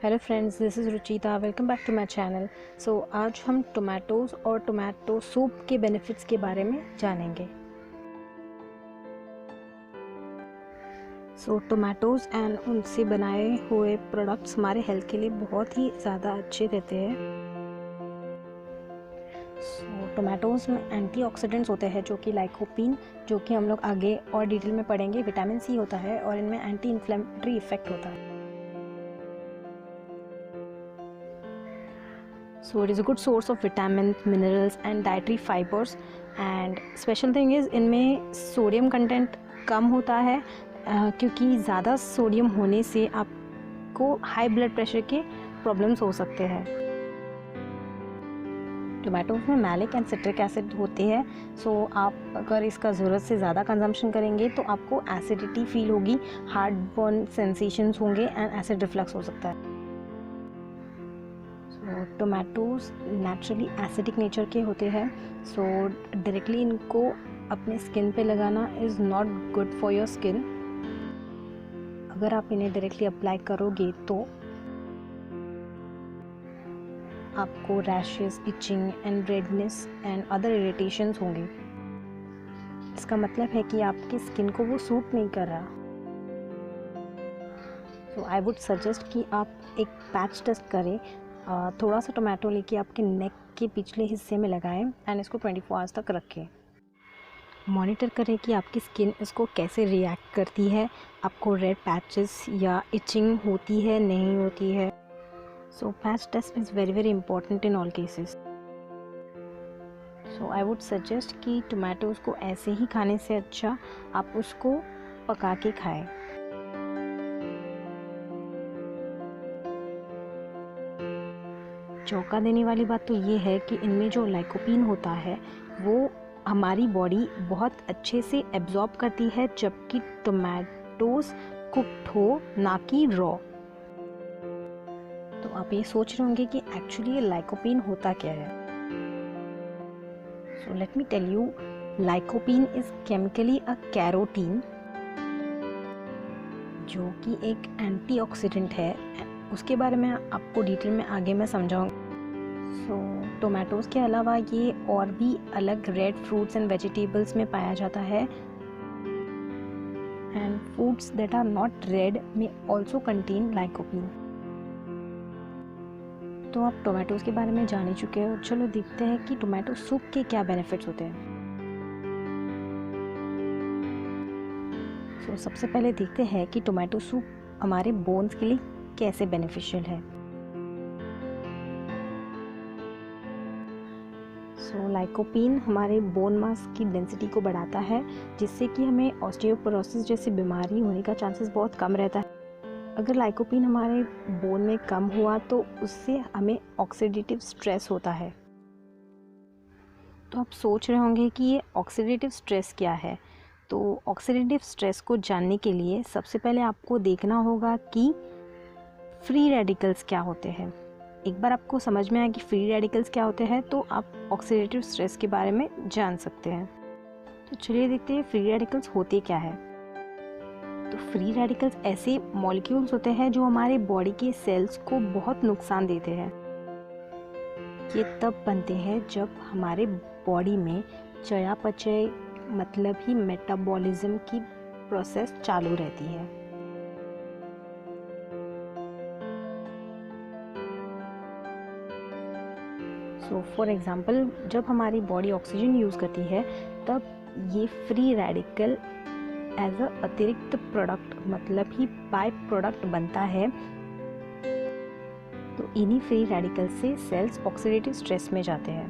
Hello friends, this is Ruchita. Welcome back to my channel. So आज हम tomatoes और tomato soup के benefits के बारे में जानेंगे। सो टोमेटोज़ एंड उनसे बनाए हुए प्रोडक्ट्स हमारे हेल्थ के लिए बहुत ही ज़्यादा अच्छे रहते हैं। सो टोमेटोज़ में एंटीऑक्सीडेंट्स होते हैं जो कि लाइकोपीन, जो कि हम लोग आगे और डिटेल में पढ़ेंगे। विटामिन सी होता है और इनमें एंटी इन्फ्लेमेटरी इफेक्ट होता है। So it is a good source of vitamins, minerals and dietary fibers. And special thing is इनमें सोडियम कंटेंट कम होता है क्योंकि ज़्यादा सोडियम होने से आपको हाई ब्लड प्रेशर के प्रॉब्लम्स हो सकते हैं। टोमेटोज़ में मैलिक एंड सिट्रिक एसिड होते हैं। सो आप अगर इसका ज़रूरत से ज़्यादा कंजम्पशन करेंगे तो आपको एसिडिटी फील होगी, हार्ट बर्न सेंसेशंस होंगे एंड एसिड रिफ्लक्स हो सकता है। टोमेटोज़ नेचुरली एसिडिक नेचर के होते हैं। सो डायरेक्टली इनको अपने स्किन पे लगाना is not good for your skin. अगर आप इन्हें डायरेक्टली अप्लाई करोगे तो आपको rashes, etching and redness and other irritations होंगे। इसका मतलब है कि आपकी स्किन को वो सूट नहीं कर रहा। सो आई वुड सजेस्ट कि आप एक पैच टेस्ट करें। थोड़ा सा टोमेटो लेके आपके नेक के पिछले हिस्से में लगाएं एंड इसको 24 आवर्स तक रखें। मॉनिटर करें कि आपकी स्किन इसको कैसे रिएक्ट करती है, आपको रेड पैचेस या इचिंग होती है, नहीं होती है। So patch test is very very important in all cases. So I would suggest कि टोमेटोज़ को ऐसे ही खाने से अच्छा आप उसको पका के खाएं। चौंका देने वाली बात तो ये है कि इनमें जो लाइकोपीन होता है वो हमारी बॉडी बहुत अच्छे से एब्जॉर्ब करती है, जबकि टोमेटोज़ कुक्ड हो, ना कि रॉ। तो आप ये सोच रहे होंगे कि एक्चुअली ये लाइकोपीन होता क्या है। So let me tell you, lycopene is chemically a carotene जो कि एक एंटीऑक्सीडेंट है। उसके बारे में आपको डिटेल में आगे मैं समझाऊंगी। सो टोमेटोज़ के अलावा ये और भी अलग रेड फ्रूट्स एंड वेजिटेबल्स में पाया जाता है and foods that are not red में ऑल्सो कंटेन लाइकोपीन। तो आप टोमेटोज़ के बारे में जान ही चुके हो। चलो देखते हैं कि टोमेटो सूप के क्या बेनिफिट्स होते हैं। सो सबसे पहले देखते हैं कि टोमेटो सूप हमारे बोन्स के लिए कैसे बेनिफिशियल है। सो लाइकोपीन हमारे बोन मास की डेंसिटी को बढ़ाता है, जिससे कि हमें ऑस्टियोपोरोसिस जैसी बीमारी होने का चांसेस बहुत कम रहता है। अगर लाइकोपीन हमारे बोन में कम हुआ तो उससे हमें ऑक्सीडेटिव स्ट्रेस होता है। तो आप सोच रहे होंगे कि ये ऑक्सीडेटिव स्ट्रेस क्या है। तो ऑक्सीडेटिव स्ट्रेस को जानने के लिए सबसे पहले आपको देखना होगा कि फ्री रेडिकल्स क्या होते हैं। एक बार आपको समझ में आए कि फ्री रेडिकल्स क्या होते हैं तो आप ऑक्सीडेटिव स्ट्रेस के बारे में जान सकते हैं। तो चलिए देखते हैं फ्री रेडिकल्स होते क्या है। तो फ्री रेडिकल्स ऐसे मॉलिक्यूल्स होते हैं जो हमारे बॉडी के सेल्स को बहुत नुकसान देते हैं। ये तब बनते हैं जब हमारे बॉडी में चयापचय मतलब ही मेटाबॉलिज्म की प्रोसेस चालू रहती है। सो फॉर एग्ज़ाम्पल, जब हमारी बॉडी ऑक्सीजन यूज़ करती है तब ये फ्री रेडिकल एज अ अतिरिक्त प्रोडक्ट मतलब ही बाय प्रोडक्ट बनता है। तो इन्हीं फ्री रेडिकल से सेल्स ऑक्सीडेटिव स्ट्रेस में जाते हैं।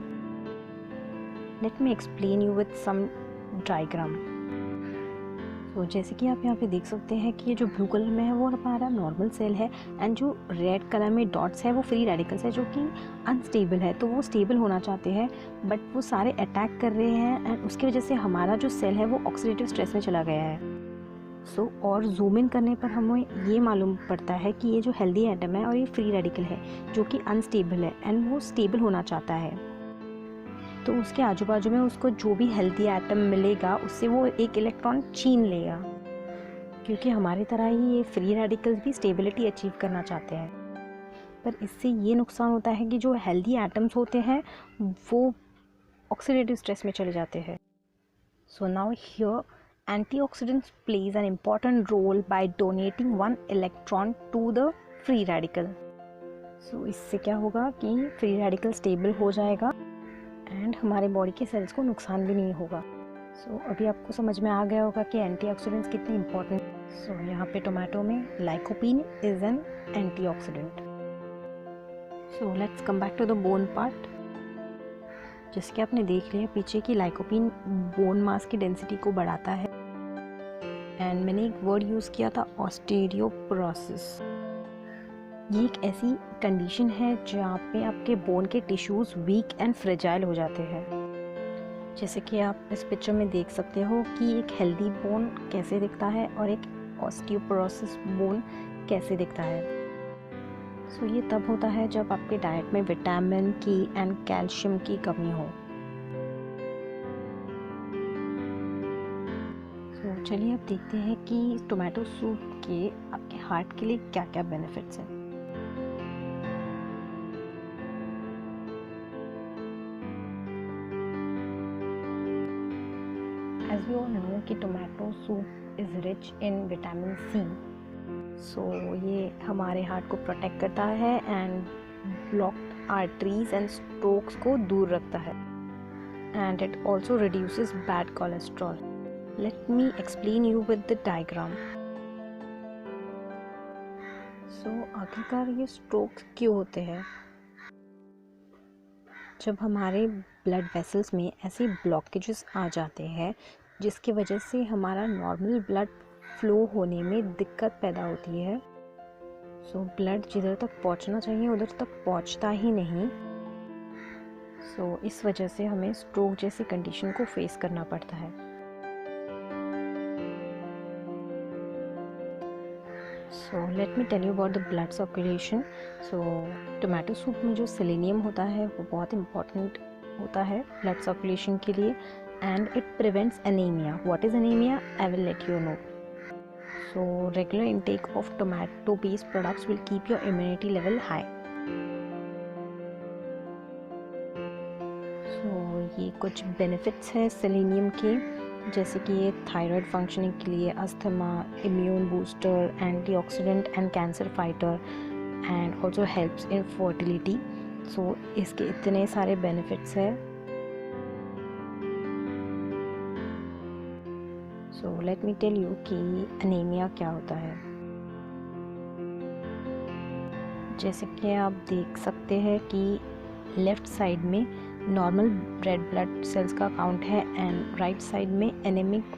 Let me explain you with some diagram. तो जैसे कि आप यहाँ पे देख सकते हैं कि ये जो ब्लू कलर में है वो हमारा नॉर्मल सेल है एंड जो रेड कलर में डॉट्स है वो फ्री रेडिकल्स है जो कि अनस्टेबल है। तो वो स्टेबल होना चाहते हैं बट वो सारे अटैक कर रहे हैं एंड उसकी वजह से हमारा जो सेल है वो ऑक्सीडेटिव स्ट्रेस में चला गया है। सो और जूम इन करने पर हमें ये मालूम पड़ता है कि ये जो हेल्दी एटम है और ये फ्री रेडिकल है जो कि अनस्टेबल है एंड वो स्टेबल होना चाहता है। तो उसके आजू बाजू में उसको जो भी हेल्दी एटम मिलेगा उससे वो एक इलेक्ट्रॉन छीन लेगा, क्योंकि हमारी तरह ही ये फ्री रेडिकल्स भी स्टेबिलिटी अचीव करना चाहते हैं। पर इससे ये नुकसान होता है कि जो हेल्दी एटम्स होते हैं वो ऑक्सीडेटिव स्ट्रेस में चले जाते हैं. So now here antioxidants plays an important role by donating one electron to the free radical. So इससे क्या होगा कि फ्री रेडिकल स्टेबल हो जाएगा एंड हमारे बॉडी के सेल्स को नुकसान भी नहीं होगा. सो अभी आपको समझ में आ गया होगा कि एंटीऑक्सीडेंट्स कितने इंपॉर्टेंट. सो यहाँ पे टोमेटो में lycopene is an antioxidant. So let's come back to the bone part. जैसे कि आपने देख लिया पीछे की लाइकोपीन बोन मास की डेंसिटी को बढ़ाता है एंड मैंने एक वर्ड यूज़ किया था ऑस्टियोपोरोसिस. ये एक ऐसी कंडीशन है जहाँ पे आपके बोन के टिश्यूज़ वीक एंड फ्रेजाइल हो जाते हैं. जैसे कि आप इस पिक्चर में देख सकते हो कि एक हेल्दी बोन कैसे दिखता है और एक ऑस्टियोपोरोसिस बोन कैसे दिखता है. सो ये तब होता है जब आपके डाइट में विटामिन की एंड कैल्शियम की कमी हो. सो चलिए अब देखते हैं कि टोमेटो सूप के आपके हार्ट के लिए क्या क्या बेनिफिट्स हैं. As we all know कि tomato soup is rich in vitamin C. So ये हमारे हार्ट को प्रोटेक्ट करता है and blocked arteries and strokes को दूर रखता है and it also reduces bad cholesterol. Let me explain you with the diagram. So आखिरकार ये स्ट्रोक्स क्यों होते हैं? जब हमारे ब्लड वेसल्स में ऐसे ब्लॉकेजेस आ जाते हैं जिसकी वजह से हमारा नॉर्मल ब्लड फ्लो होने में दिक्कत पैदा होती है. सो ब्लड जिधर तक पहुंचना चाहिए उधर तक पहुंचता ही नहीं. सो इस वजह से हमें स्ट्रोक जैसी कंडीशन को फेस करना पड़ता है. So let me tell you about the blood circulation. So tomato soup में जो सेलेनियम होता है वो बहुत इम्पॉर्टेंट होता है ब्लड सर्कुलेशन के लिए and it prevents anaemia. What is anaemia? I will let you know. So regular intake of tomato based products will keep your immunity level high. So ये कुछ benefits है सेलेनियम के, जैसे कि ये थायराइड फंक्शनिंग के लिए, asthma, immune booster, antioxidant and cancer fighter and also helps in fertility. So इसके इतने सारे बेनिफिट्स है. So let me tell you कि एनीमिया क्या होता है. जैसे कि आप देख सकते हैं कि लेफ़्ट साइड में नॉर्मल रेड ब्लड सेल्स का काउंट है एंड राइट साइड में एनेमिक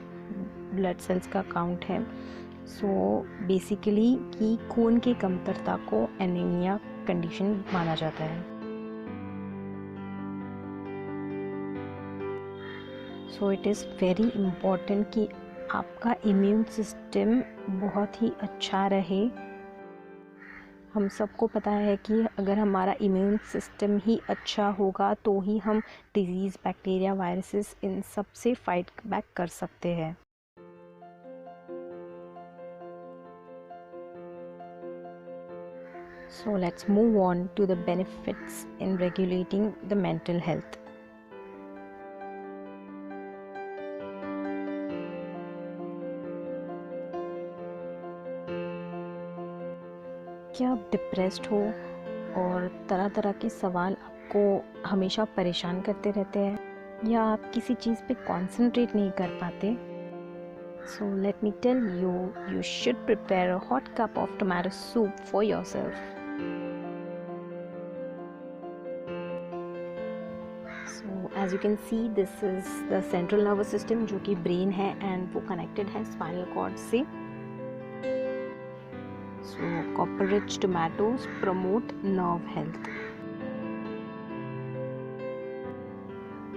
ब्लड सेल्स का काउंट है. सो बेसिकली कि खून की कमतरता को एनीमिया कंडीशन माना जाता है. So it is very important कि आपका इम्यून सिस्टम बहुत ही अच्छा रहे. हम सबको पता है कि अगर हमारा इम्यून सिस्टम ही अच्छा होगा तो ही हम डिजीज़, बैक्टीरिया, वायरसेस इन सब से फाइट बैक कर सकते हैं. So let's move on to the benefits in regulating the mental health. क्या आप डिप्रेस्ड हो और तरह तरह के सवाल आपको हमेशा परेशान करते रहते हैं या आप किसी चीज़ पे कंसंट्रेट नहीं कर पाते? So let me tell you, you should prepare a hot cup of tomato soup for yourself. So as you can see this is the central nervous system जो कि ब्रेन है एंड वो कनेक्टेड है spinal cord से. So copper-rich tomatoes promote nerve health.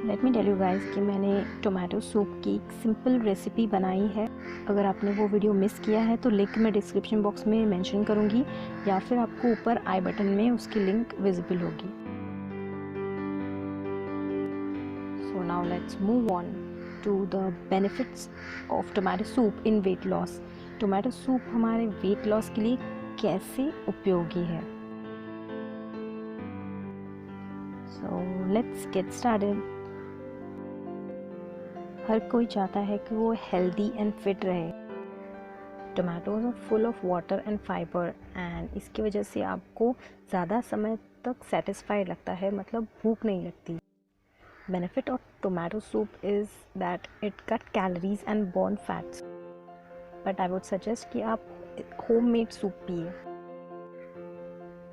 Let me tell you guys कि मैंने tomato soup की एक सिंपल रेसिपी बनाई है. अगर आपने वो वीडियो मिस किया है तो लिंक मैं डिस्क्रिप्शन बॉक्स में मेंशन करूँगी या फिर आपको ऊपर आई बटन में उसकी लिंक विजिबल होगी. So now let's move on to the benefits of tomato soup in weight loss. Tomato soup हमारे वेट लॉस के लिए कैसे उपयोगी है? So let's get started. हर कोई चाहता है कि वो हेल्दी एंड फिट रहे। Tomatoes are full of water and fibre and इसकी वजह से आपको ज़्यादा समय तक सेटिस्फाइड लगता है, मतलब भूख नहीं लगती। Benefit of tomato soup is that it cut calories and burn fats, but I would suggest कि आप होममेड सूप पिए।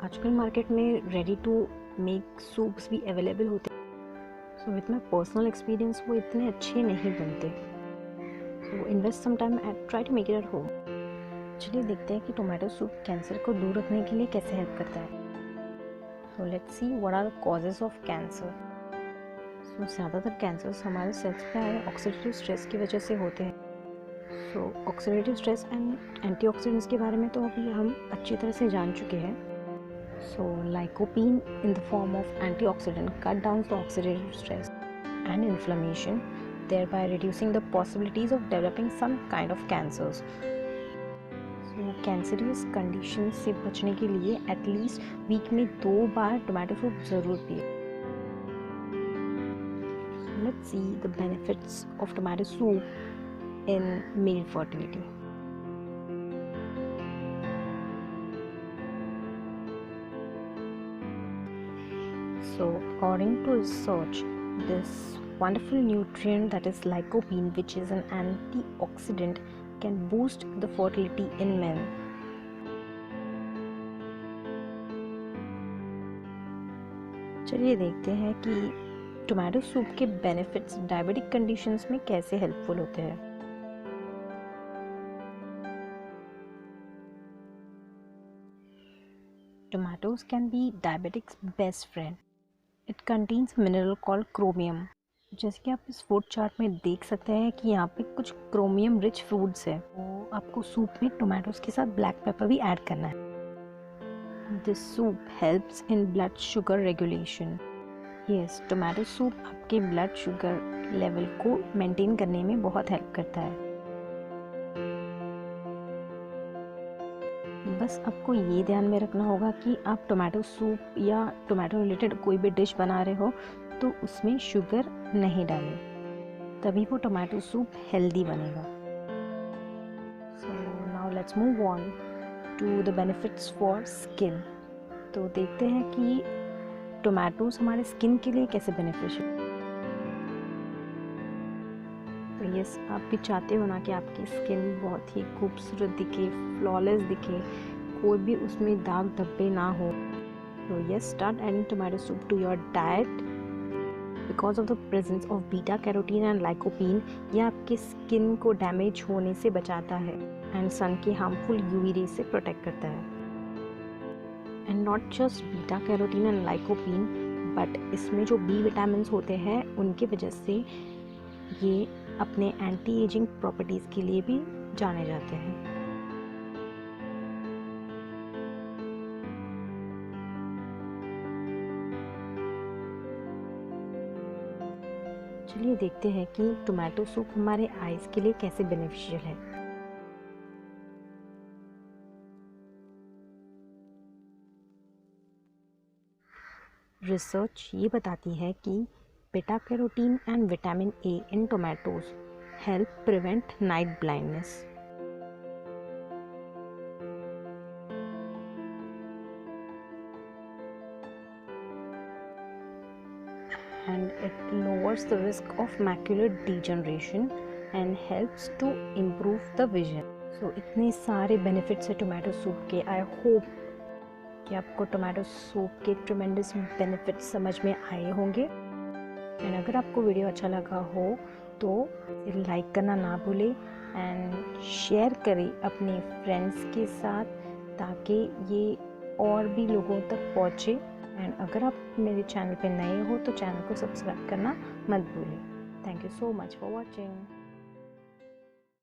आजकल मार्केट में रेडी टू मेक सूप्स भी अवेलेबल होते हैं, so with my personal experience वो इतने अच्छे नहीं बनते। So invest some time and try to make it at home. चलिए देखते हैं कि टोमेटो सूप कैंसर को दूर रखने के लिए कैसे हेल्प करता है। So let's see what are causes of cancer. So ज़्यादातर कैंसर्स हमारे सेल्स पे आए ऑक्सीडेटिव स्ट्रेस की वजह से होते हैं। सो ऑक्सीडेटिव स्ट्रेस एंड एंटीऑक्सीडेंट्स के बारे में तो अभी हम अच्छी तरह से जान चुके हैं। So lycopene in the form of antioxidant cut down the oxidative stress and inflammation, thereby reducing the possibilities of developing some kind of cancers. So cancerous conditions से बचने के लिए एटलीस्ट वीक में 2 बार टोमेटो सूप ज़रूर पिए। Let's see the benefits of tomato soup in male fertility. So according to research, this wonderful nutrient that is lycopene, which is an antioxidant, can boost the fertility in men. चलिए देखते हैं कि tomato soup के benefits diabetic conditions में कैसे helpful होते हैं। Tomatoes can be diabetics' best friend. It contains mineral called chromium. जैसे कि आप इस फूड चार्ट में देख सकते हैं कि यहाँ पे कुछ क्रोमियम रिच फ्रूट्स है। तो आपको सूप में टोमेटोज के साथ ब्लैक पेपर भी ऐड करना है। This soup helps in blood sugar regulation. Yes, tomato soup आपके ब्लड शुगर लेवल को मेंटेन करने में बहुत हेल्प करता है। बस आपको ये ध्यान में रखना होगा कि आप टोमेटो सूप या टोमेटो रिलेटेड कोई भी डिश बना रहे हो तो उसमें शुगर नहीं डालें, तभी वो टोमेटो सूप हेल्दी बनेगा। So now let's move on to the benefits for skin. तो देखते हैं कि टोमेटोज हमारे स्किन के लिए कैसे बेनिफिशियल। तो यस, आप भी चाहते हो ना कि आपकी स्किन बहुत ही खूबसूरत दिखे, फ्लॉलेस दिखे, कोई भी उसमें दाग धब्बे ना हो। तो yes, start adding tomato soup to your diet because of the presence of beta carotene and lycopene. यह आपके स्किन को डैमेज होने से बचाता है एंड सन के हार्मफुल यूवी रे से प्रोटेक्ट करता है। And not just beta carotene and lycopene, but इसमें जो बी विटामिन होते हैं उनकी वजह से ये अपने एंटी एजिंग प्रॉपर्टीज़ के लिए भी जाने जाते हैं। चलिए देखते हैं कि टोमेटो सूप हमारे आइज़ के लिए कैसे बेनिफिशियल है। रिसर्च ये बताती है कि beta carotene and vitamin A in tomatoes help prevent night blindness. And it lowers the risk of macular degeneration and helps to improve the vision. So इतने सारे बेनिफिट्स है टोमेटो सूप के। I hope कि आपको tomato soup के ट्रेमेंडस benefits समझ में आए होंगे। एंड अगर आपको वीडियो अच्छा लगा हो तो लाइक करना ना भूलें एंड शेयर करें अपने फ्रेंड्स के साथ, ताकि ये और भी लोगों तक पहुँचे। एंड अगर आप मेरे चैनल पे नए हो तो चैनल को सब्सक्राइब करना मत भूलें। Thank you so much for watching.